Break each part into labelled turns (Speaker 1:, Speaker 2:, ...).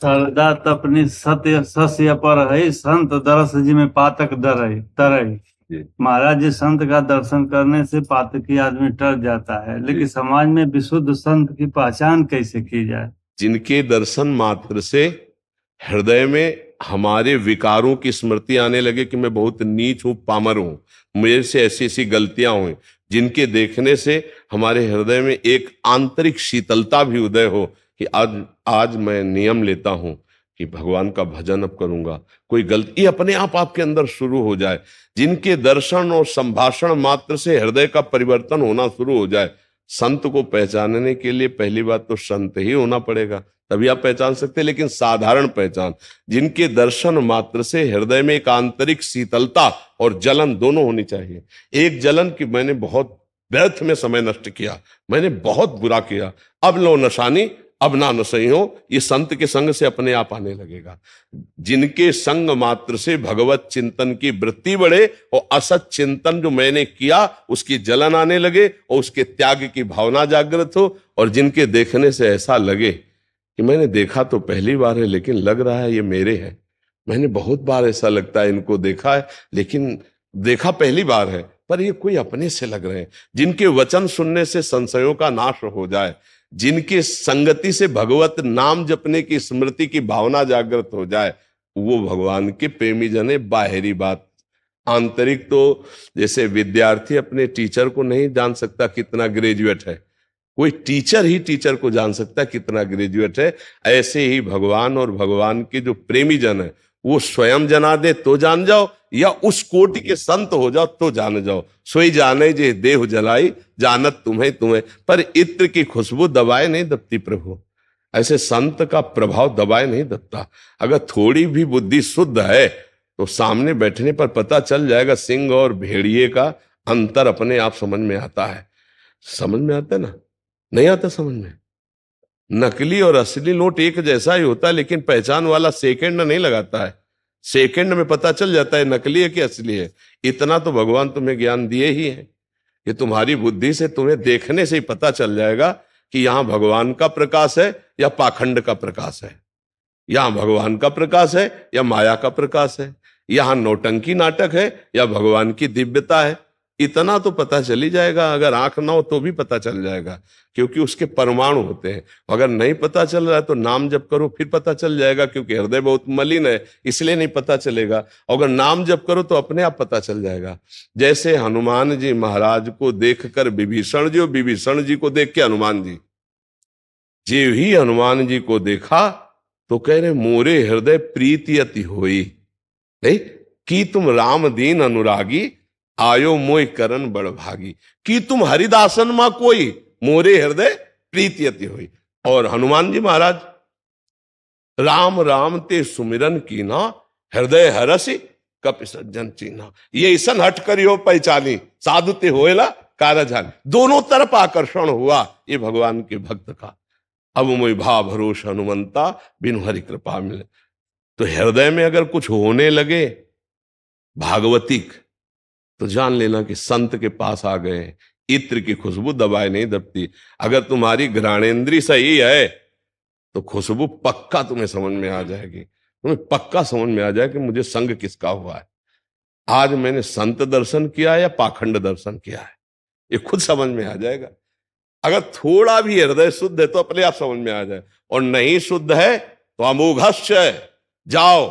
Speaker 1: सरदा तपनी सत्य सस्य पर है, संत दरस जिमें पातक दरई तरई।
Speaker 2: जी
Speaker 1: महाराज जी, संत का दर्शन करने से पातकी आदमी डर जाता है, लेकिन
Speaker 2: जी।
Speaker 1: समाज में विशुद्ध संत की पहचान कैसे की जाए?
Speaker 2: जिनके दर्शन मात्र से हृदय में हमारे विकारों की स्मृति आने लगे कि मैं बहुत नीच हूं, पामर हूं, मेरे से ऐसी ऐसी गलतियां हुई, जिनके देखने से हमारे हृदय में एक आंतरिक शीतलता भी उदय हो कि आज आज मैं नियम लेता हूं कि भगवान का भजन अब करूंगा, कोई गलती अपने आप आपके अंदर शुरू हो जाए। जिनके दर्शन और संभाषण मात्र से हृदय का परिवर्तन होना शुरू हो जाए। संत को पहचानने के लिए पहली बात तो संत ही होना पड़ेगा, तभी आप पहचान सकते हैं। लेकिन साधारण पहचान, जिनके दर्शन मात्र से हृदय में एक आंतरिक शीतलता और जलन दोनों होनी चाहिए। एक जलन कि मैंने बहुत व्यर्थ में समय नष्ट किया, मैंने बहुत बुरा किया, अब लो नशानी, अब ना नशई हो, ये संत के संग से अपने आप आने लगेगा। जिनके संग मात्र से भगवत चिंतन की वृत्ति बढ़े और असत चिंतन जो मैंने किया उसकी जलन आने लगे और उसके त्याग की भावना जागृत हो, और जिनके देखने से ऐसा लगे कि मैंने देखा तो पहली बार है लेकिन लग रहा है ये मेरे हैं। मैंने बहुत बार ऐसा लगता है इनको देखा है, लेकिन देखा पहली बार है पर ये कोई अपने से लग रहे हैं। जिनके वचन सुनने से संशयों का नाश हो जाए, जिनकी संगति से भगवत नाम जपने की स्मृति की भावना जागृत हो जाए, वो भगवान के प्रेमी जन है। बाहरी बात, आंतरिक तो जैसे विद्यार्थी अपने टीचर को नहीं जान सकता कितना ग्रेजुएट है, कोई टीचर ही टीचर को जान सकता है कितना ग्रेजुएट है। ऐसे ही भगवान और भगवान के जो प्रेमी जन है वो स्वयं जना दे तो जान जाओ, या उस कोटि के संत हो जाओ तो जान जाओ। सोई जाने जे देह जलाई, जानत तुम्हें तुम्हें, पर इत्र की खुशबू दबाए नहीं दबती प्रभु। ऐसे संत का प्रभाव दबाए नहीं दबता। अगर थोड़ी भी बुद्धि शुद्ध है तो सामने बैठने पर पता चल जाएगा। सिंह और भेड़िए का अंतर अपने आप समझ में आता है। समझ में आता है ना? नहीं आता समझ में? नकली और असली नोट एक जैसा ही होता है, लेकिन पहचान वाला सेकंड नहीं लगाता है। सेकंड में पता चल जाता है नकली है कि असली है। इतना तो भगवान तुम्हें ज्ञान दिए ही है कि तुम्हारी बुद्धि से, तुम्हें देखने से ही पता चल जाएगा कि यहां भगवान का प्रकाश है या पाखंड का प्रकाश है, यहां भगवान का प्रकाश है या माया का प्रकाश है, यहां नौटंकी नाटक है या भगवान की दिव्यता है। इतना तो पता चल ही जाएगा। अगर आंख ना हो तो भी पता चल जाएगा, क्योंकि उसके परमाणु होते हैं। अगर नहीं पता चल रहा है तो नाम जप करो, फिर पता चल जाएगा, क्योंकि हृदय बहुत मलिन है इसलिए नहीं पता चलेगा। अगर नाम जप करो तो अपने आप पता चल जाएगा। जैसे हनुमान जी महाराज को देखकर विभीषण जी, और विभीषण जी को देख के हनुमान जी, जे ही हनुमान जी को देखा तो कह रहे मोरे हृदय प्रीति अति होई, नहीं कि तुम राम दीन अनुरागी, आयो मोय करन बड़ भागी, कि तुम हरिदासन मां कोई, मोरे हृदय प्रीति अति हुई। और हनुमान जी महाराज, राम राम ते सुमिरन कीना, हृदय हरसि कपि सज्जन चीना, ये ईसन हट करियो पहचानी, साधु ते होएला कारजान। दोनों तरफ आकर्षण हुआ ये भगवान के भक्त का। अब मोय भा भरोस हनुमंता, बिनु हरि कृपा मिले। तो हृदय में अगर कुछ होने लगे भागवतिक, तो जान लेना कि संत के पास आ गए। इत्र की खुशबू दबाए नहीं दबती। अगर तुम्हारी घ्राणेन्द्रिय सही है तो खुशबू पक्का तुम्हें समझ में आ जाएगी। तुम्हें पक्का समझ में आ जाए कि मुझे संग किसका हुआ है, आज मैंने संत दर्शन किया है या पाखंड दर्शन किया है, ये खुद समझ में आ जाएगा। अगर थोड़ा भी हृदय शुद्ध है तो अपने आप समझ में आ जाए, और नहीं शुद्ध है तो अमोघश्च जाओ,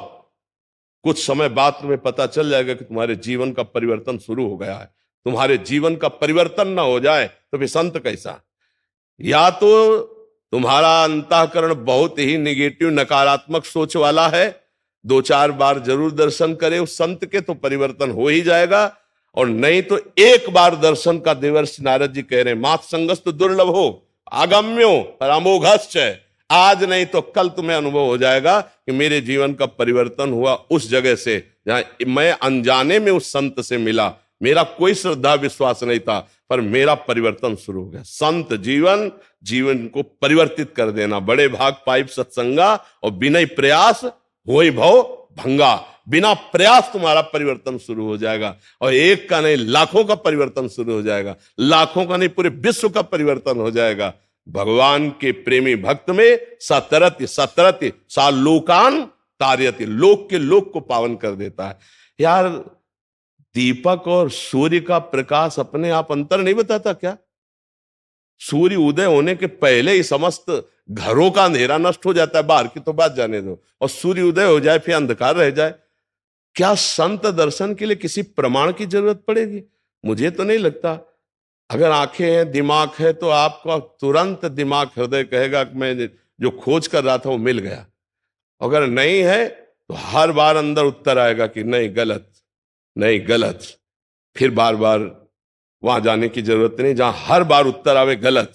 Speaker 2: कुछ समय बाद तुम्हें पता चल जाएगा कि तुम्हारे जीवन का परिवर्तन शुरू हो गया है। तुम्हारे जीवन का परिवर्तन ना हो जाए तो फिर संत कैसा? या तो तुम्हारा अंतःकरण बहुत ही निगेटिव नकारात्मक सोच वाला है, दो चार बार जरूर दर्शन करे उस संत के तो परिवर्तन हो ही जाएगा, और नहीं तो एक बार दर्शन का देवर्षि नारद जी कह रहे हैं मात संगस तो दुर्लभ हो आगम्यो पर अमोघश्च, आज नहीं तो कल तुम्हें अनुभव हो जाएगा कि मेरे जीवन का परिवर्तन हुआ उस जगह से जहां मैं अनजाने में उस संत से मिला। मेरा कोई श्रद्धा विश्वास नहीं था पर मेरा परिवर्तन शुरू हो गया। संत जीवन, जीवन को परिवर्तित कर देना। बड़े भाग पाइप सत्संगा, और बिना प्रयास होई भव भंगा। बिना प्रयास तुम्हारा परिवर्तन शुरू हो जाएगा, और एक का नहीं लाखों का परिवर्तन शुरू हो जाएगा। लाखों का नहीं पूरे विश्व का परिवर्तन हो जाएगा। भगवान के प्रेमी भक्त में सतरति सतरति सा लोकान तारयति, लोक के लोक को पावन कर देता है। यार, दीपक और सूर्य का प्रकाश अपने आप अंतर नहीं बताता क्या? सूर्य उदय होने के पहले ही समस्त घरों का अंधेरा नष्ट हो जाता है, बाहर की तो बात जाने दो, और सूर्य उदय हो जाए फिर अंधकार रह जाए। क्या संत दर्शन के लिए किसी प्रमाण की जरूरत पड़ेगी? मुझे तो नहीं लगता। अगर आंखें हैं, दिमाग है, तो आपका तुरंत दिमाग हृदय कहेगा कि मैं जो खोज कर रहा था वो मिल गया। अगर नहीं है तो हर बार अंदर उत्तर आएगा कि नहीं गलत, नहीं गलत। फिर बार बार वहां जाने की जरूरत नहीं जहां हर बार उत्तर आवे गलत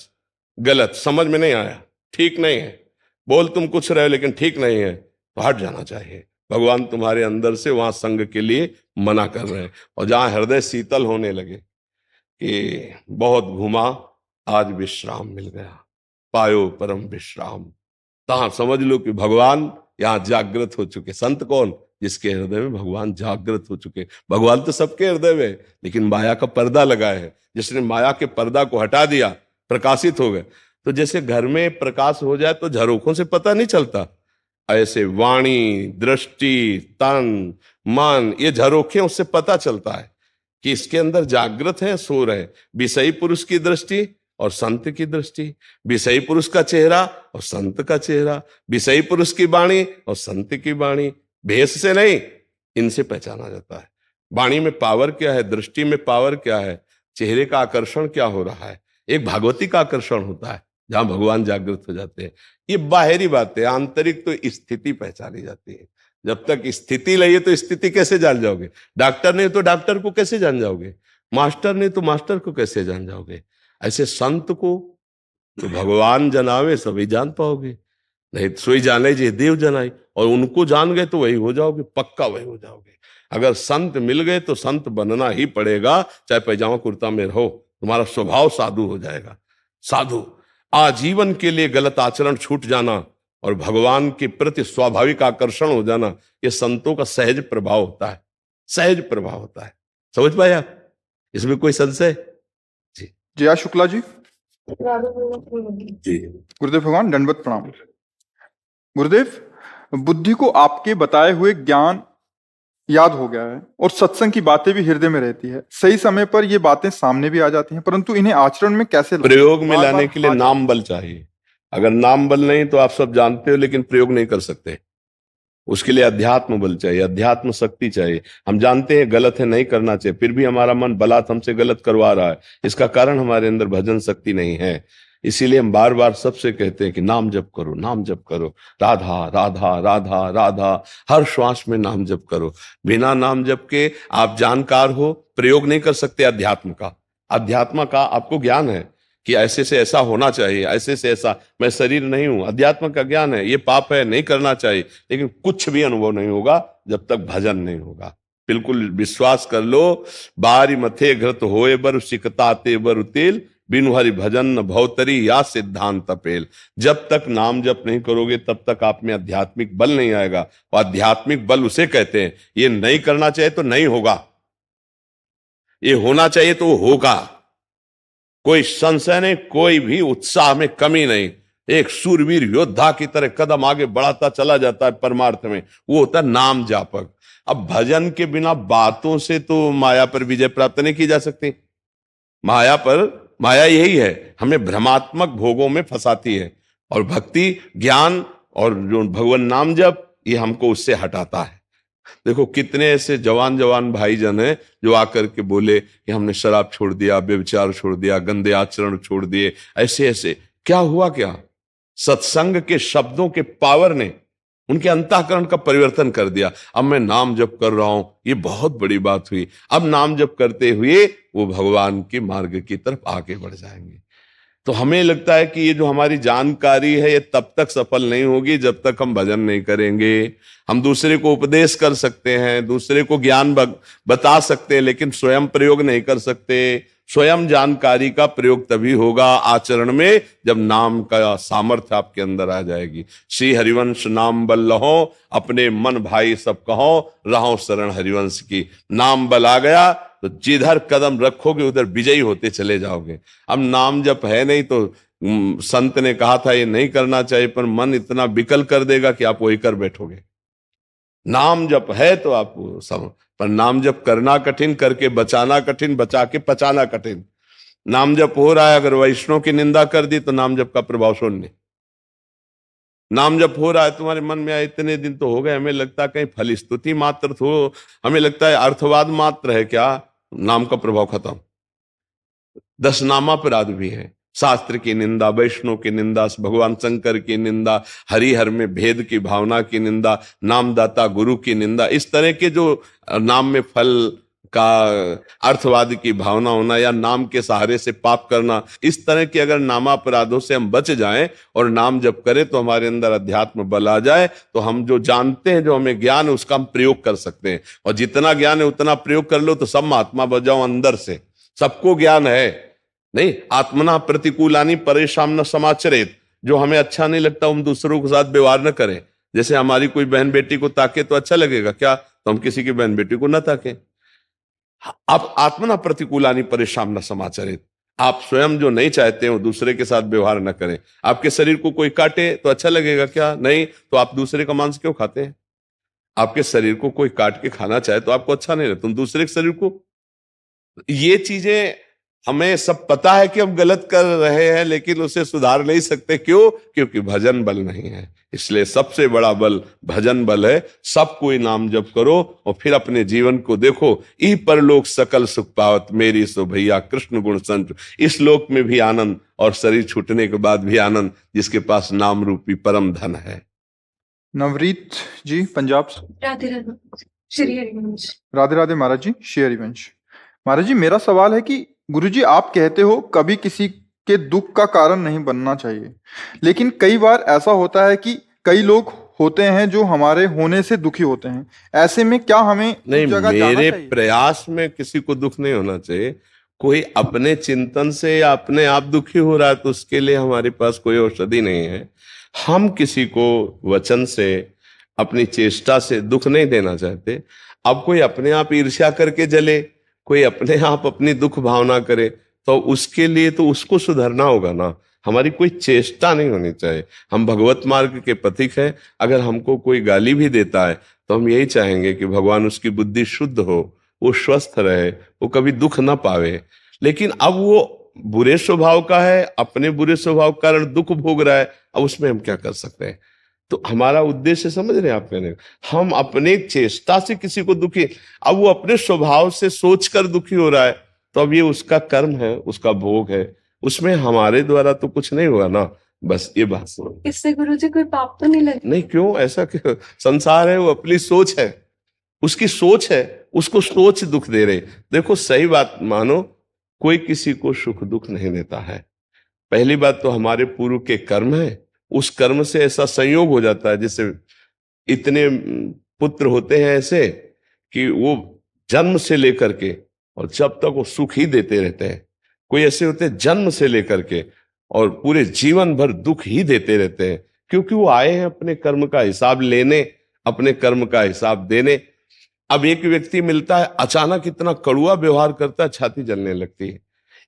Speaker 2: गलत, समझ में नहीं आया, ठीक नहीं है, बोल तुम कुछ रहे लेकिन ठीक नहीं है, तो हट जाना चाहिए। भगवान तुम्हारे अंदर से वहां संग के लिए मना कर रहे हैं। और जहां हृदय शीतल होने लगे कि बहुत घुमा आज विश्राम मिल गया, पायो परम विश्राम, तहां समझ लो कि भगवान यहां जागृत हो चुके। संत कौन? जिसके हृदय में भगवान जागृत हो चुके। भगवान तो सबके हृदय में, लेकिन माया का पर्दा लगाए है। जिसने माया के पर्दा को हटा दिया, प्रकाशित हो गए। तो जैसे घर में प्रकाश हो जाए तो झरोखों से पता नहीं चलता, ऐसे वाणी, दृष्टि, तन, मन, ये झरोखे उससे पता चलता है कि इसके अंदर जागृत है, सो रहे। विषयी पुरुष की दृष्टि और संत की दृष्टि, विषयी पुरुष का चेहरा और संत का चेहरा, विषयी पुरुष की वाणी और संत की वाणी, भेष से नहीं, इनसे पहचाना जाता है। वाणी में पावर क्या है, दृष्टि में पावर क्या है, चेहरे का आकर्षण क्या हो रहा है। एक भागवती का आकर्षण होता है जहां भगवान जागृत हो जाते हैं। ये बाहरी बात है, आंतरिक तो स्थिति पहचानी जाती है। जब तक स्थिति लइए तो स्थिति कैसे जान जाओगे? डॉक्टर नहीं तो डॉक्टर को कैसे जान जाओगे? मास्टर नहीं तो मास्टर को कैसे जान जाओगे? ऐसे संत को तो भगवान जनावे सभी जान पाओगे, नहीं सोई जाने जे देव जनाई, और उनको जान गए तो वही हो जाओगे, पक्का वही हो जाओगे। अगर संत मिल गए तो संत बनना ही पड़ेगा, चाहे पैजामा कुर्ता में रहो, तुम्हारा स्वभाव साधु हो जाएगा। साधु आजीवन के लिए गलत आचरण छूट जाना और भगवान के प्रति स्वाभाविक आकर्षण हो जाना, यह संतों का सहज प्रभाव होता है, सहज प्रभाव होता है। समझ पाए आप? इसमें कोई संशय? जी
Speaker 3: जया शुक्ला जी।
Speaker 2: जी
Speaker 3: गुरुदेव भगवान दंडवत प्रणाम। गुरुदेव, बुद्धि को आपके बताए हुए ज्ञान याद हो गया है और सत्संग की बातें भी हृदय में रहती है। सही समय पर ये बातें सामने भी आ जाती हैं, परंतु इन्हें आचरण में कैसे
Speaker 2: प्रयोग में लाने के लिए नाम बल चाहिए। अगर नाम बल नहीं तो आप सब जानते हो, लेकिन प्रयोग नहीं कर सकते। उसके लिए अध्यात्म बल चाहिए, अध्यात्म शक्ति चाहिए। हम जानते हैं गलत है, नहीं करना चाहिए, फिर भी हमारा मन बलात् हमसे गलत करवा रहा है। इसका कारण हमारे अंदर भजन शक्ति नहीं है। इसीलिए हम बार बार सबसे कहते हैं कि नाम जप करो, नाम जप करो, राधा राधा राधा राधा, हर श्वास में नाम जप करो। बिना नाम जप के आप जानकार हो, प्रयोग नहीं कर सकते अध्यात्म का। अध्यात्म का आपको ज्ञान है कि ऐसे से ऐसा होना चाहिए, ऐसे से ऐसा, मैं शरीर नहीं हूं, अध्यात्म का ज्ञान है, ये पाप है, नहीं करना चाहिए, लेकिन कुछ भी अनुभव नहीं होगा जब तक भजन नहीं होगा। बिल्कुल विश्वास कर लो, बारी मथे घृत होए बर सिकताते बर तेल, बिनु हरि भजन न भवतरी या सिद्धांत पेल। जब तक नाम जप नहीं करोगे तब तक आप में आध्यात्मिक बल नहीं आएगा। और आध्यात्मिक बल उसे कहते हैं, ये नहीं करना चाहिए तो नहीं होगा, ये होना चाहिए तो होगा। कोई संशय नहीं, कोई भी उत्साह में कमी नहीं। एक सूरवीर योद्धा की तरह कदम आगे बढ़ाता चला जाता है परमार्थ में, वो होता है नाम जापक। अब भजन के बिना बातों से तो माया पर विजय प्राप्त नहीं की जा सकती। माया यही है, हमें भ्रमात्मक भोगों में फंसाती है, और भक्ति, ज्ञान और जो भगवान नाम जप, ये हमको उससे हटाता है। देखो कितने ऐसे जवान जवान भाईजन हैं जो आकर के बोले कि हमने शराब छोड़ दिया, व्यभिचार छोड़ दिया, गंदे आचरण छोड़ दिए, ऐसे ऐसे। क्या हुआ? क्या सत्संग के शब्दों के पावर ने उनके अंतःकरण का परिवर्तन कर दिया। अब मैं नाम जप कर रहा हूं, ये बहुत बड़ी बात हुई। अब नाम जप करते हुए वो भगवान के मार्ग की तरफ आगे बढ़ जाएंगे। तो हमें लगता है कि ये जो हमारी जानकारी है ये तब तक सफल नहीं होगी जब तक हम भजन नहीं करेंगे। हम दूसरे को उपदेश कर सकते हैं, दूसरे को ज्ञान बता सकते हैं, लेकिन स्वयं प्रयोग नहीं कर सकते। स्वयं जानकारी का प्रयोग तभी होगा आचरण में जब नाम का सामर्थ्य आपके अंदर आ जाएगी। श्री हरिवंश नाम बल लहो, अपने मन भाई सब कहो, रहो शरण हरिवंश की। नाम बल आ गया तो जिधर कदम रखोगे उधर विजयी होते चले जाओगे। अब नाम जप है नहीं तो संत ने कहा था ये नहीं करना चाहिए, पर मन इतना विकल कर देगा कि आप वही कर बैठोगे। नाम जप है तो आप सब, पर नाम जप करना कठिन, करके बचाना कठिन, बचा के पचाना कठिन। नाम जप हो रहा है, अगर वैष्णव की निंदा कर दी तो नाम जप का प्रभाव शून्य। नाम जप हो रहा है, तुम्हारे मन में आए, इतने दिन तो हो गए, हमें लगता है कहीं फल स्तुति मात्र हो, हमें लगता है अर्थवाद मात्र है क्या, नाम का प्रभाव खत्म। 10 नामापराध भी है, शास्त्र की निंदा, वैष्णव की निंदा, भगवान शंकर की निंदा, हरिहर में भेद की भावना की निंदा, नामदाता गुरु की निंदा, इस तरह के जो नाम में फल का अर्थवाद की भावना होना या नाम के सहारे से पाप करना, इस तरह के अगर नामापराधों से हम बच जाएं और नाम जप करें तो हमारे अंदर अध्यात्म बल आ जाए, तो हम जो जानते हैं, जो हमें ज्ञान है, उसका हम प्रयोग कर सकते हैं। और जितना ज्ञान है उतना प्रयोग कर लो तो सब महात्मा बन जाओ अंदर से। सबको ज्ञान है, नहीं आत्मना प्रतिकूलानी परेशान न समाचरित, जो हमें अच्छा नहीं लगता हम दूसरों के साथ व्यवहार न करें। जैसे हमारी कोई बहन बेटी को ताके तो अच्छा लगेगा क्या, तो हम किसी की बहन बेटी को ना ताके। आप आत्मना प्रतिकूलानी परेशान न समाचरित, आप स्वयं जो नहीं चाहते हो दूसरे के साथ व्यवहार न करें। आपके शरीर को कोई काटे तो अच्छा लगेगा क्या, नहीं, तो आप दूसरे का मांस क्यों खाते हैं। आपके शरीर को कोई काट के खाना चाहे तो आपको अच्छा नहीं लगता, तुम दूसरे के शरीर को। ये चीजें हमें सब पता है कि हम गलत कर रहे हैं, लेकिन उसे सुधार नहीं सकते। क्यों? क्योंकि भजन बल नहीं है। इसलिए सबसे बड़ा बल भजन बल है। सब कोई नाम जप करो और फिर अपने जीवन को देखो। ई परलोक सकल सुख पावत, मेरी सो भैया कृष्ण गुण संत। इस लोक में भी आनंद और शरीर छूटने के बाद भी आनंद, जिसके पास नाम रूपी परम धन है।
Speaker 3: नवरीत जी पंजाब से।
Speaker 4: राधे राधे श्री हरिवंश।
Speaker 3: राधे राधे महाराज जी, श्री हरिवंश। महाराज जी, मेरा सवाल है कि गुरुजी आप कहते हो कभी किसी के दुख का कारण नहीं बनना चाहिए, लेकिन कई बार ऐसा होता है कि कई लोग होते हैं जो हमारे होने से दुखी होते हैं। ऐसे में क्या हमें
Speaker 2: नहीं,
Speaker 3: उस जगह जाना
Speaker 2: मेरे
Speaker 3: चाहिए?
Speaker 2: प्रयास में किसी को दुख नहीं होना चाहिए। कोई अपने चिंतन से या अपने आप दुखी हो रहा है तो उसके लिए हमारे पास कोई औषधि नहीं है। हम किसी को वचन से, अपनी चेष्टा से दुख नहीं देना चाहते। अब कोई अपने आप ईर्ष्या करके जले, कोई अपने आप अपनी दुख भावना करे, तो उसके लिए तो उसको सुधरना होगा ना। हमारी कोई चेष्टा नहीं होनी चाहिए। हम भगवत मार्ग के पथिक हैं। अगर हमको कोई गाली भी देता है तो हम यही चाहेंगे कि भगवान उसकी बुद्धि शुद्ध हो, वो स्वस्थ रहे, वो कभी दुख ना पावे। लेकिन अब वो बुरे स्वभाव का है, अपने बुरे स्वभाव के कारण दुख भोग रहा है, अब उसमें हम क्या कर सकते हैं। तो हमारा उद्देश्य समझ रहे हैं आप कहने, हम अपने चेष्टा से किसी को दुखी, अब वो अपने स्वभाव से सोचकर दुखी हो रहा है, तो अब ये उसका कर्म है, उसका भोग है, उसमें हमारे द्वारा तो कुछ नहीं होगा ना। बस ये बात सुनो।
Speaker 4: इससे गुरुजी कोई पाप तो नहीं लगे?
Speaker 2: नहीं, क्यों, ऐसा क्यों? संसार है, वो अपनी सोच है, उसकी सोच है, उसको सोच दुख दे रहे। देखो सही बात मानो, कोई किसी को सुख दुख नहीं देता है। पहली बात तो हमारे पूर्व के कर्म है, उस कर्म से ऐसा संयोग हो जाता है। जैसे इतने पुत्र होते हैं ऐसे कि वो जन्म से लेकर के और जब तक वो सुख ही देते रहते हैं। कोई ऐसे होते हैं जन्म से लेकर के और पूरे जीवन भर दुख ही देते रहते हैं, क्योंकि वो आए हैं अपने कर्म का हिसाब लेने, अपने कर्म का हिसाब देने। अब एक व्यक्ति मिलता है अचानक इतना कड़ुआ व्यवहार करता है, छाती जलने लगती है।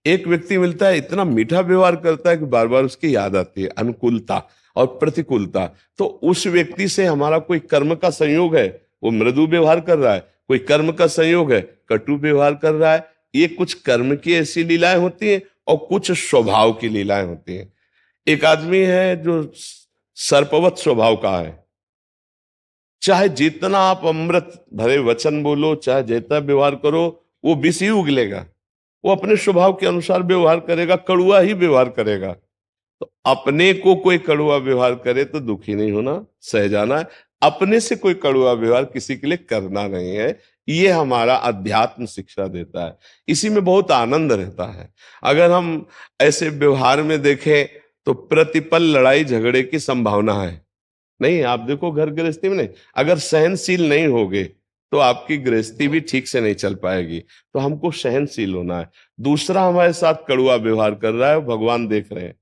Speaker 2: एक व्यक्ति मिलता है इतना मीठा व्यवहार करता है कि बार बार उसकी याद आती है, अनुकूलता और प्रतिकूलता। तो उस व्यक्ति से हमारा कोई कर्म का संयोग है, वो मृदु व्यवहार कर रहा है, कोई कर्म का संयोग है, कटु व्यवहार कर रहा है। ये कुछ कर्म की ऐसी लीलाएं होती हैं और कुछ स्वभाव की लीलाएं होती हैं। एक आदमी है जो सर्पवत स्वभाव का है, चाहे जितना आप अमृत भरे वचन बोलो, चाहे जितना व्यवहार करो, वो विष ही उगलेगा। वो अपने स्वभाव के अनुसार व्यवहार करेगा, कड़ुआ ही व्यवहार करेगा। तो अपने को कोई कड़ुआ व्यवहार करे तो दुखी नहीं होना, सह जाना है। अपने से कोई कड़ुआ व्यवहार किसी के लिए करना नहीं है। ये हमारा अध्यात्म शिक्षा देता है, इसी में बहुत आनंद रहता है। अगर हम ऐसे व्यवहार में देखें तो प्रतिपल लड़ाई झगड़े की संभावना है। नहीं, आप देखो घर गृहस्थी में नहीं, अगर सहनशील नहीं होगे तो आपकी गृहस्थी भी ठीक से नहीं चल पाएगी। तो हमको सहनशील होना है। दूसरा हमारे साथ कड़ुआ व्यवहार कर रहा है, भगवान देख रहे हैं।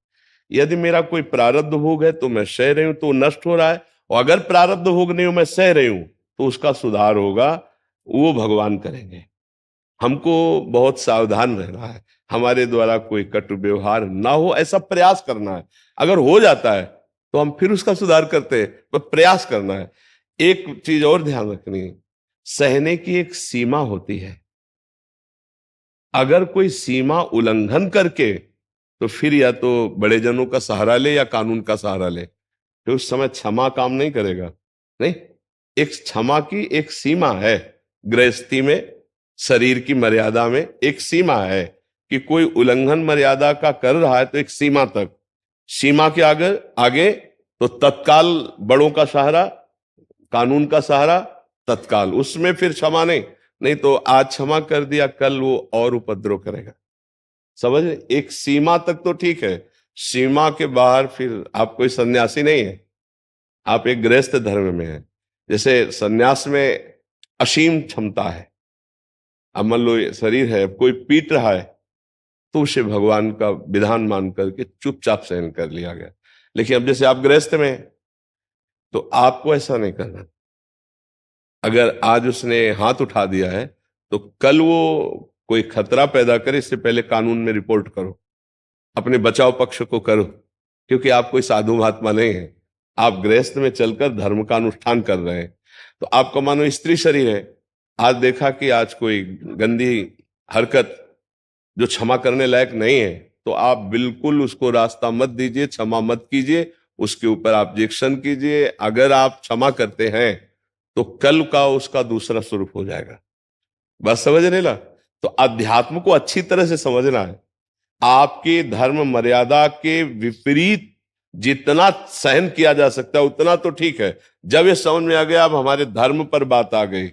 Speaker 2: यदि मेरा कोई प्रारब्ध भोग है तो मैं सह रही हूं, तो नष्ट हो रहा है। और अगर प्रारब्ध भोग नहीं हो, मैं सह रही हूं, तो उसका सुधार होगा, वो भगवान करेंगे। हमको बहुत सावधान रहना है, हमारे द्वारा कोई कटु व्यवहार ना हो ऐसा प्रयास करना है। अगर हो जाता है तो हम फिर उसका सुधार करते हैं, पर प्रयास करना है। एक चीज और ध्यान रखनी है, सहने की एक सीमा होती है। अगर कोई सीमा उल्लंघन करके, तो फिर या तो बड़े जनों का सहारा ले या कानून का सहारा ले, फिर उस समय क्षमा काम नहीं करेगा। नहीं, एक क्षमा की एक सीमा है। गृहस्थी में, शरीर की मर्यादा में एक सीमा है कि कोई उल्लंघन मर्यादा का कर रहा है तो एक सीमा तक, सीमा के आगे आगे तो तत्काल बड़ों का सहारा, कानून का सहारा तत्काल, उसमें फिर क्षमा नहीं। नहीं तो आज क्षमा कर दिया, कल वो और उपद्रव करेगा। समझ रहे? एक सीमा तक तो ठीक है, सीमा के बाहर फिर आप कोई सन्यासी नहीं है, आप एक गृहस्थ धर्म में है। जैसे सन्यास में असीम क्षमता है। अब मान लो ये शरीर है, कोई पीट रहा है तो उसे भगवान का विधान मान करके चुपचाप सहन कर लिया गया। लेकिन अब जैसे आप गृहस्थ में हैं, तो आपको ऐसा नहीं करना। अगर आज उसने हाथ उठा दिया है तो कल वो कोई खतरा पैदा करे, इससे पहले कानून में रिपोर्ट करो, अपने बचाव पक्ष को करो, क्योंकि आप कोई साधु महात्मा नहीं है, आप गृहस्थ में चलकर धर्म का अनुष्ठान कर रहे हैं। तो आपका मानो स्त्री शरीर है, आज देखा कि आज कोई गंदी हरकत जो क्षमा करने लायक नहीं है, तो आप बिल्कुल उसको रास्ता मत दीजिए, क्षमा मत कीजिए, उसके ऊपर ऑब्जेक्शन कीजिए। अगर आप क्षमा करते हैं तो कल का उसका दूसरा स्वरूप हो जाएगा। बस समझ रहे ना? तो अध्यात्म को अच्छी तरह से समझना है। आपके धर्म मर्यादा के विपरीत जितना सहन किया जा सकता है उतना तो ठीक है। जब ये समझ में आ गया, अब हमारे धर्म पर बात आ गई,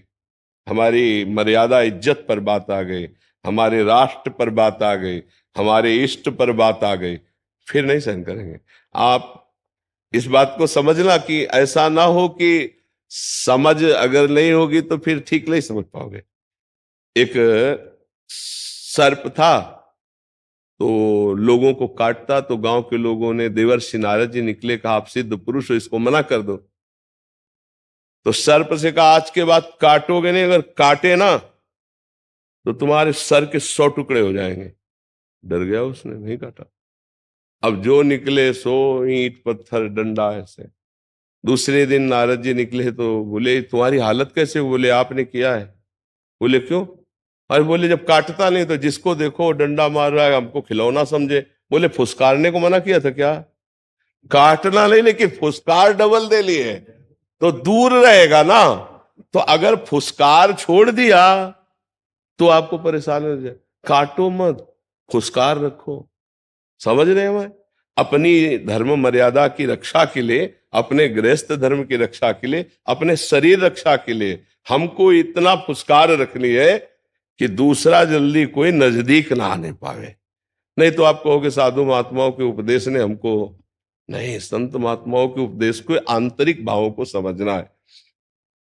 Speaker 2: हमारी मर्यादा इज्जत पर बात आ गई, हमारे राष्ट्र पर बात आ गई, हमारे इष्ट पर बात आ गई, फिर नहीं सहन करेंगे। आप इस बात को समझना कि ऐसा ना हो कि समझ अगर नहीं होगी तो फिर ठीक नहीं समझ पाओगे। एक सर्प था, तो लोगों को काटता, तो गांव के लोगों ने देवर्षि नारद जी निकले, कहा आप सिद्ध पुरुष हो, इसको मना कर दो। तो सर्प से कहा आज के बाद काटोगे नहीं, अगर काटे ना तो तुम्हारे सर के 100 टुकड़े हो जाएंगे। डर गया, उसने नहीं काटा। अब जो निकले सो ईंट पत्थर डंडा ऐसे। दूसरे दिन नारद जी निकले तो बोले तुम्हारी हालत कैसे हुई? बोले आपने किया है। बोले क्यों? अरे बोले जब काटता नहीं तो जिसको देखो डंडा मार रहा है, हमको खिलौना समझे। बोले फुसकारने को मना किया था क्या? काटना नहीं, लेकिन फुसकार डबल दे लिए तो दूर रहेगा ना। तो अगर फुसकार छोड़ दिया तो आपको परेशानी हो जाए। काटो मत, फुसकार रखो। समझ रहे हैं? मैं अपनी धर्म मर्यादा की रक्षा के लिए, अपने गृहस्थ धर्म की रक्षा के लिए, अपने शरीर रक्षा के लिए हमको इतना फुसकार रखनी है कि दूसरा जल्दी कोई नजदीक ना आने पावे। नहीं तो आप कहोगे साधु महात्माओं के उपदेश ने हमको, नहीं, संत महात्माओं के उपदेश को आंतरिक भावों को समझना है।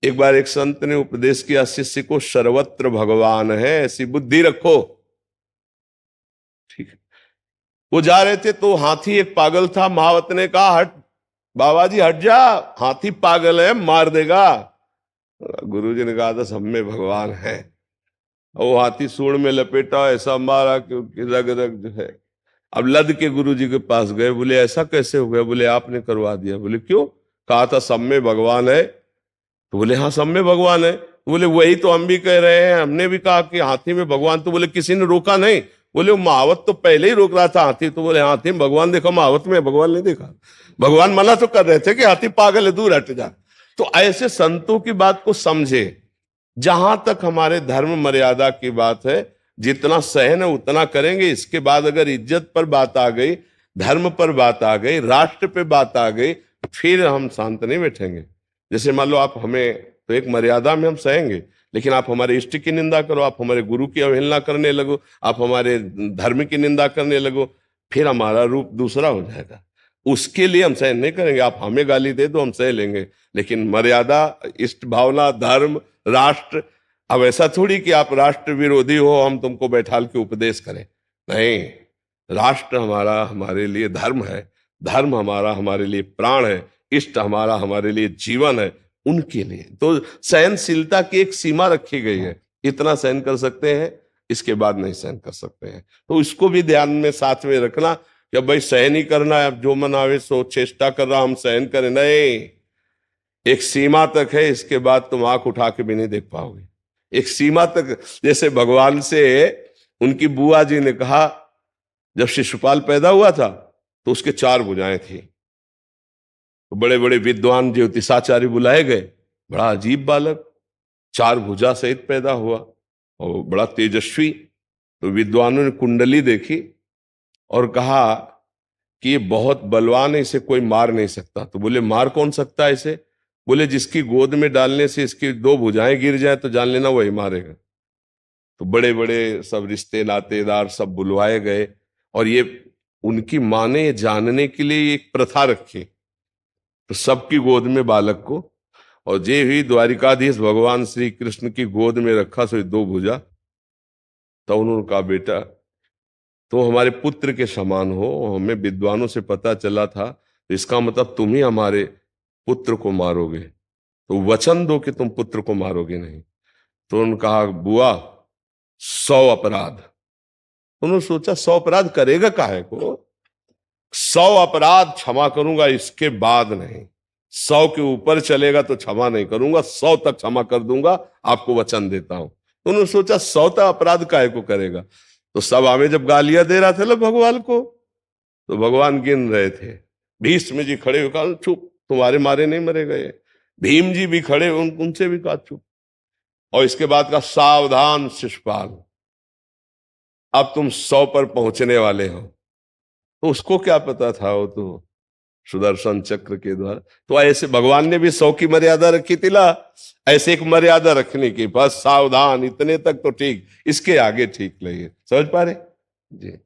Speaker 2: एक बार एक संत ने उपदेश किया शिष्य को, सर्वत्र भगवान है ऐसी बुद्धि रखो। ठीक है। वो जा रहे थे तो हाथी एक पागल था, महावत ने कहा हट बाबा जी हट जा, हाथी पागल है मार देगा। गुरुजी ने कहा था सब में भगवान है। वो हाथी सूंड में लपेटा, ऐसा मारा कि उसकी रग रग जो है। अब लद के गुरुजी के पास गए, बोले ऐसा कैसे हो गया? बोले आपने करवा दिया। बोले क्यों? कहा था सब में भगवान है। तो बोले हाँ सब में भगवान है। तो बोले वही तो हम भी कह रहे हैं, हमने भी कहा कि हाथी में भगवान। तो बोले किसी ने रोका नहीं। बोले महावत तो पहले ही रोक रहा था हाथी। तो बोले हाथी में भगवान देखो, महावत में भगवान नहीं देखा। भगवान मना तो कर रहे थे कि हाथी पागल है, दूर हट जा। तो ऐसे संतों की बात को समझे। जहां तक हमारे धर्म मर्यादा की बात है, जितना सहन है उतना करेंगे। इसके बाद अगर इज्जत पर बात आ गई, धर्म पर बात आ गई, राष्ट्र पे बात आ गई, फिर हम शांत नहीं बैठेंगे। जैसे मान लो आप हमें, तो एक मर्यादा में हम सहेंगे, लेकिन आप हमारे इष्ट की निंदा करो, आप हमारे गुरु की अवहेलना करने लगो, आप हमारे धर्म की निंदा करने लगो, फिर हमारा रूप दूसरा हो जाएगा। उसके लिए हम सहन नहीं करेंगे। आप हमें गाली दे दो हम सह लेंगे, लेकिन मर्यादा, इष्ट भावना, धर्म, राष्ट्र, अब ऐसा थोड़ी कि आप राष्ट्र विरोधी हो हम तुमको बैठाल के उपदेश करें। नहीं, राष्ट्र हमारा हमारे लिए धर्म है, धर्म हमारा हमारे लिए प्राण है, इष्ट हमारा हमारे लिए जीवन है। उनके लिए तो सहनशीलता की एक सीमा रखी गई है। इतना सहन कर सकते हैं, इसके बाद नहीं सहन कर सकते हैं। तो इसको भी ध्यान में साथ में रखना कि भाई सहन ही करना है, अब जो मन आवे सो चेष्टा कर रहा हम सहन करें, नहीं, एक सीमा तक है, इसके बाद तुम आंख उठा के भी नहीं देख पाओगे। एक सीमा तक, जैसे भगवान से उनकी बुआ जी ने कहा, जब शिशुपाल पैदा हुआ था तो उसके 4 भुजाएं थी, तो बड़े बड़े विद्वान ज्योतिषाचार्य बुलाए गए, बड़ा अजीब बालक 4 भुजा सहित पैदा हुआ और बड़ा तेजस्वी। तो विद्वानों ने कुंडली देखी और कहा कि ये बहुत बलवान है, इसे कोई मार नहीं सकता। तो बोले मार कौन सकता है इसे? बोले जिसकी गोद में डालने से इसकी 2 भुजाएं गिर जाए तो जान लेना वही मारेगा। तो बड़े बड़े सब रिश्ते नातेदार सब बुलवाए गए और ये उनकी माँ ने जानने के लिए एक प्रथा रखी, तो सबकी गोद में बालक को, और जे ही द्वारिकाधीश भगवान श्री कृष्ण की गोद में रखा सो 2 भुजा। तो उन्होंने कहा बेटा तो हमारे पुत्र के समान हो, हमें विद्वानों से पता चला था, तो इसका मतलब तुम ही हमारे पुत्र को मारोगे, तो वचन दो कि तुम पुत्र को मारोगे नहीं। तो उन्होंने कहा बुआ 100 अपराध। उन्होंने सोचा 100 अपराध करेगा काहे को, 100 अपराध क्षमा करूंगा, इसके बाद नहीं, 100 के ऊपर चलेगा तो क्षमा नहीं करूंगा, 100 तक क्षमा कर दूंगा, आपको वचन देता हूं। तो उन्होंने सोचा 100 तक अपराध काहे को करेगा। तो सभा में जब गालियां दे रहा था ना भगवान को, तो भगवान गिन रहे थे, भीष्म जी खड़े हुए कहा चुप, तुम्हारे मारे नहीं मरे गए। भीम जी भी खड़े, उनसे भी कहा चुप। और इसके बाद का सावधान शिशुपाल, अब तुम 100 पर पहुंचने वाले हो। तो उसको क्या पता था, वो तो सुदर्शन चक्र के द्वारा। तो ऐसे भगवान ने भी 100 की मर्यादा रखी थी ला, ऐसे एक मर्यादा रखने की, बस सावधान, इतने तक तो ठीक, इसके आगे ठीक नहीं है। समझ पा रहे जी।